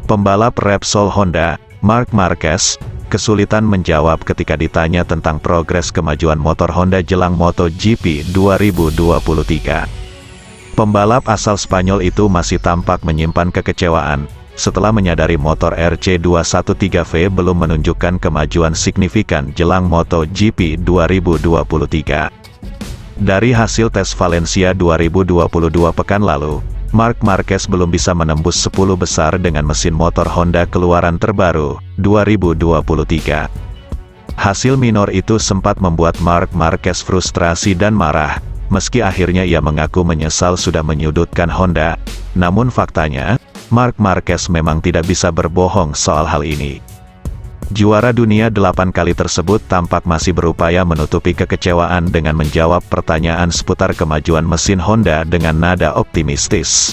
Pembalap Repsol Honda, Marc Marquez, kesulitan menjawab ketika ditanya tentang progres kemajuan motor Honda jelang MotoGP 2023. Pembalap asal Spanyol itu masih tampak menyimpan kekecewaan, setelah menyadari motor RC213V belum menunjukkan kemajuan signifikan jelang MotoGP 2023. Dari hasil tes Valencia 2022 pekan lalu, Marc Marquez belum bisa menembus 10 besar dengan mesin motor Honda keluaran terbaru, 2023. Hasil minor itu sempat membuat Marc Marquez frustrasi dan marah, meski akhirnya ia mengaku menyesal sudah menyudutkan Honda. Namun faktanya, Marc Marquez memang tidak bisa berbohong soal hal ini. Juara dunia 8 kali tersebut tampak masih berupaya menutupi kekecewaan dengan menjawab pertanyaan seputar kemajuan mesin Honda dengan nada optimistis.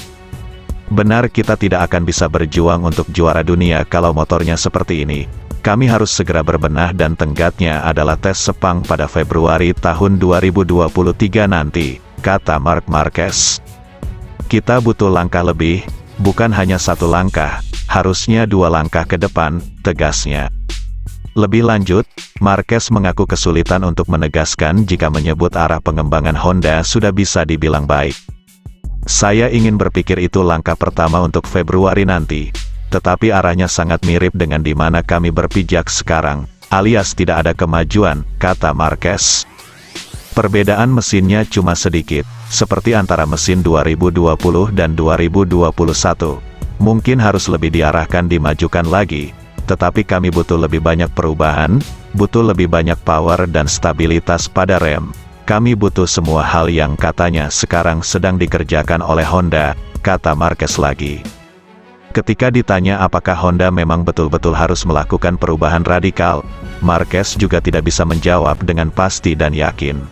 Benar, kita tidak akan bisa berjuang untuk juara dunia kalau motornya seperti ini. Kami harus segera berbenah dan tenggatnya adalah tes Sepang pada Februari tahun 2023 nanti, kata Marc Marquez. Kita butuh langkah lebih, bukan hanya satu langkah, harusnya 2 langkah ke depan, tegasnya. Lebih lanjut, Marquez mengaku kesulitan untuk menegaskan jika menyebut arah pengembangan Honda sudah bisa dibilang baik. Saya ingin berpikir itu langkah pertama untuk Februari nanti, tetapi arahnya sangat mirip dengan di mana kami berpijak sekarang, alias tidak ada kemajuan, kata Marquez. Perbedaan mesinnya cuma sedikit, seperti antara mesin 2020 dan 2021. Mungkin harus lebih diarahkan dimajukan lagi. Tetapi kami butuh lebih banyak perubahan, butuh lebih banyak power dan stabilitas pada rem. Kami butuh semua hal yang katanya sekarang sedang dikerjakan oleh Honda, kata Marquez lagi. Ketika ditanya apakah Honda memang betul-betul harus melakukan perubahan radikal, Marquez juga tidak bisa menjawab dengan pasti dan yakin.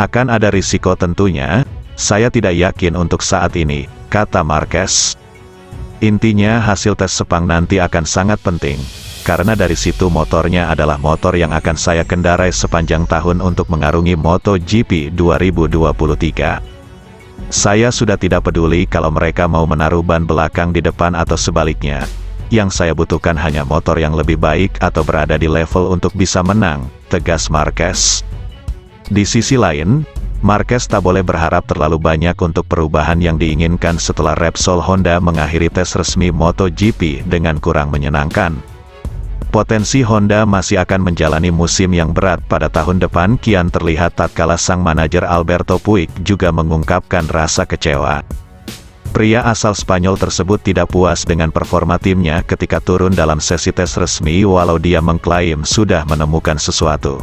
Akan ada risiko tentunya, saya tidak yakin untuk saat ini, kata Marquez. Intinya hasil tes Sepang nanti akan sangat penting, karena dari situ motornya adalah motor yang akan saya kendarai sepanjang tahun untuk mengarungi MotoGP 2023. Saya sudah tidak peduli kalau mereka mau menaruh ban belakang di depan atau sebaliknya. Yang saya butuhkan hanya motor yang lebih baik atau berada di level untuk bisa menang, tegas Marquez. Di sisi lain, Marquez tak boleh berharap terlalu banyak untuk perubahan yang diinginkan setelah Repsol Honda mengakhiri tes resmi MotoGP dengan kurang menyenangkan. Potensi Honda masih akan menjalani musim yang berat pada tahun depan kian terlihat tatkala sang manajer Alberto Puig juga mengungkapkan rasa kecewa. Pria asal Spanyol tersebut tidak puas dengan performa timnya ketika turun dalam sesi tes resmi walau dia mengklaim sudah menemukan sesuatu.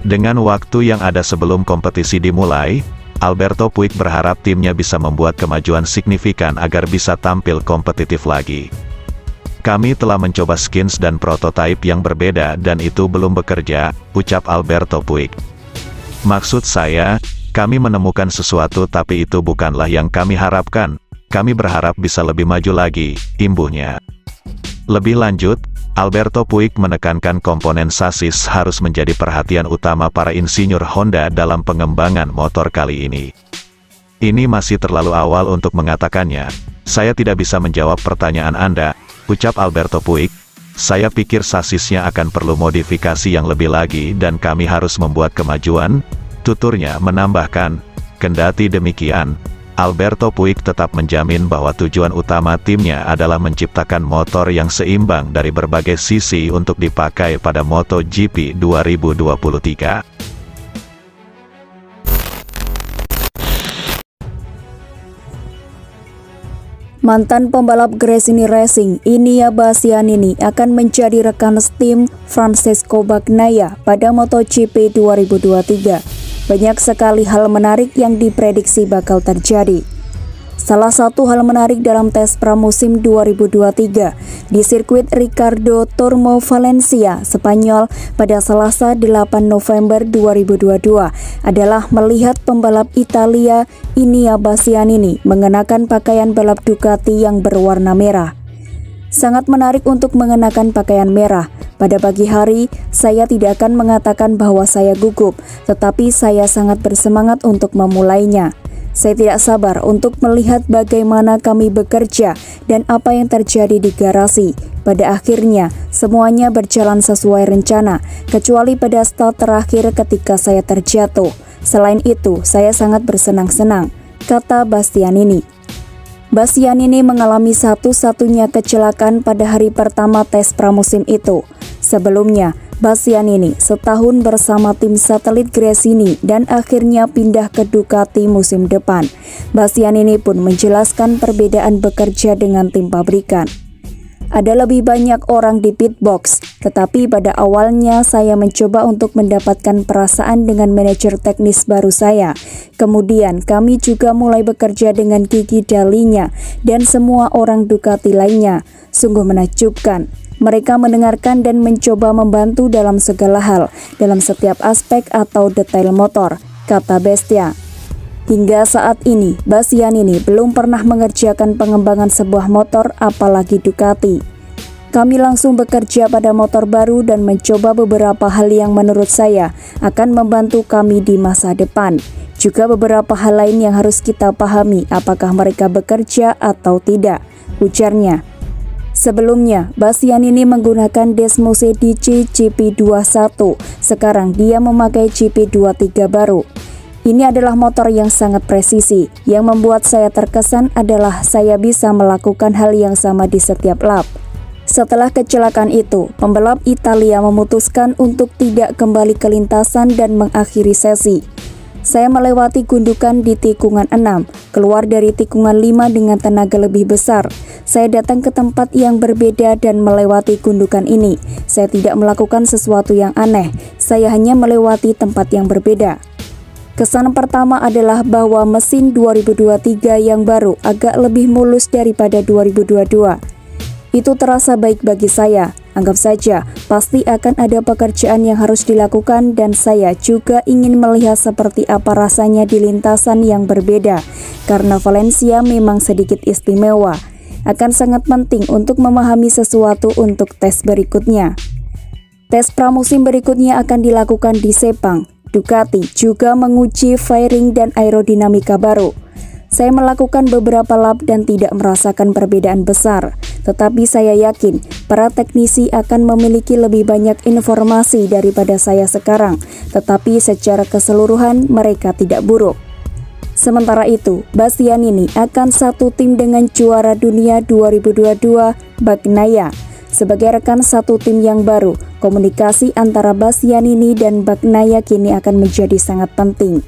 Dengan waktu yang ada sebelum kompetisi dimulai, Alberto Puig berharap timnya bisa membuat kemajuan signifikan agar bisa tampil kompetitif lagi. Kami telah mencoba skins dan prototipe yang berbeda dan itu belum bekerja, ucap Alberto Puig. Maksud saya, kami menemukan sesuatu tapi itu bukanlah yang kami harapkan, kami berharap bisa lebih maju lagi, imbuhnya. Lebih lanjut, Alberto Puig menekankan komponen sasis harus menjadi perhatian utama para insinyur Honda dalam pengembangan motor kali ini. Ini masih terlalu awal untuk mengatakannya. Saya tidak bisa menjawab pertanyaan Anda, ucap Alberto Puig. Saya pikir sasisnya akan perlu modifikasi yang lebih lagi dan kami harus membuat kemajuan, tuturnya menambahkan. Kendati demikian, Alberto Puig tetap menjamin bahwa tujuan utama timnya adalah menciptakan motor yang seimbang dari berbagai sisi untuk dipakai pada MotoGP 2023. Mantan pembalap Gresini Racing, Inia Bastianini akan menjadi rekan tim Francesco Bagnaia pada MotoGP 2023. Banyak sekali hal menarik yang diprediksi bakal terjadi. Salah satu hal menarik dalam tes pramusim 2023 di sirkuit Ricardo Tormo Valencia, Spanyol pada Selasa 8 November 2022 adalah melihat pembalap Italia Inia Bastianini mengenakan pakaian balap Ducati yang berwarna merah. Sangat menarik untuk mengenakan pakaian merah. Pada pagi hari, saya tidak akan mengatakan bahwa saya gugup, tetapi saya sangat bersemangat untuk memulainya. Saya tidak sabar untuk melihat bagaimana kami bekerja dan apa yang terjadi di garasi. Pada akhirnya, semuanya berjalan sesuai rencana, kecuali pada start terakhir ketika saya terjatuh. Selain itu, saya sangat bersenang-senang, kata Bastianini. Bastianini mengalami satu-satunya kecelakaan pada hari pertama tes pramusim itu. Sebelumnya, Bastianini setahun bersama tim satelit Gresini dan akhirnya pindah ke Ducati musim depan. Bastianini pun menjelaskan perbedaan bekerja dengan tim pabrikan. Ada lebih banyak orang di pit box, tetapi pada awalnya saya mencoba untuk mendapatkan perasaan dengan manajer teknis baru saya. Kemudian kami juga mulai bekerja dengan Gigi Dalinya dan semua orang Ducati lainnya. Sungguh menakjubkan. Mereka mendengarkan dan mencoba membantu dalam segala hal, dalam setiap aspek atau detail motor, kata Bestia. Hingga saat ini, Bastianini belum pernah mengerjakan pengembangan sebuah motor, apalagi Ducati. Kami langsung bekerja pada motor baru dan mencoba beberapa hal yang menurut saya akan membantu kami di masa depan. Juga beberapa hal lain yang harus kita pahami apakah mereka bekerja atau tidak, ujarnya. Sebelumnya, Bastianini menggunakan Desmose DC GP21, sekarang dia memakai GP23 baru. Ini adalah motor yang sangat presisi. Yang membuat saya terkesan adalah saya bisa melakukan hal yang sama di setiap lap. Setelah kecelakaan itu, pembalap Italia memutuskan untuk tidak kembali ke lintasan dan mengakhiri sesi. Saya melewati gundukan di tikungan 6, keluar dari tikungan 5 dengan tenaga lebih besar. Saya datang ke tempat yang berbeda dan melewati gundukan ini. Saya tidak melakukan sesuatu yang aneh, saya hanya melewati tempat yang berbeda. Kesan pertama adalah bahwa mesin 2023 yang baru agak lebih mulus daripada 2022. Itu terasa baik bagi saya. Anggap saja, pasti akan ada pekerjaan yang harus dilakukan dan saya juga ingin melihat seperti apa rasanya di lintasan yang berbeda. Karena Valencia memang sedikit istimewa. Akan sangat penting untuk memahami sesuatu untuk tes berikutnya. Tes pramusim berikutnya akan dilakukan di Sepang. Ducati juga menguji fairing dan aerodinamika baru. Saya melakukan beberapa lap dan tidak merasakan perbedaan besar. Tetapi saya yakin para teknisi akan memiliki lebih banyak informasi daripada saya sekarang. Tetapi secara keseluruhan mereka tidak buruk. Sementara itu, Bastianini akan satu tim dengan juara dunia 2022 Bagnaia. Sebagai rekan satu tim yang baru, komunikasi antara Bastianini dan Bagnaia kini akan menjadi sangat penting.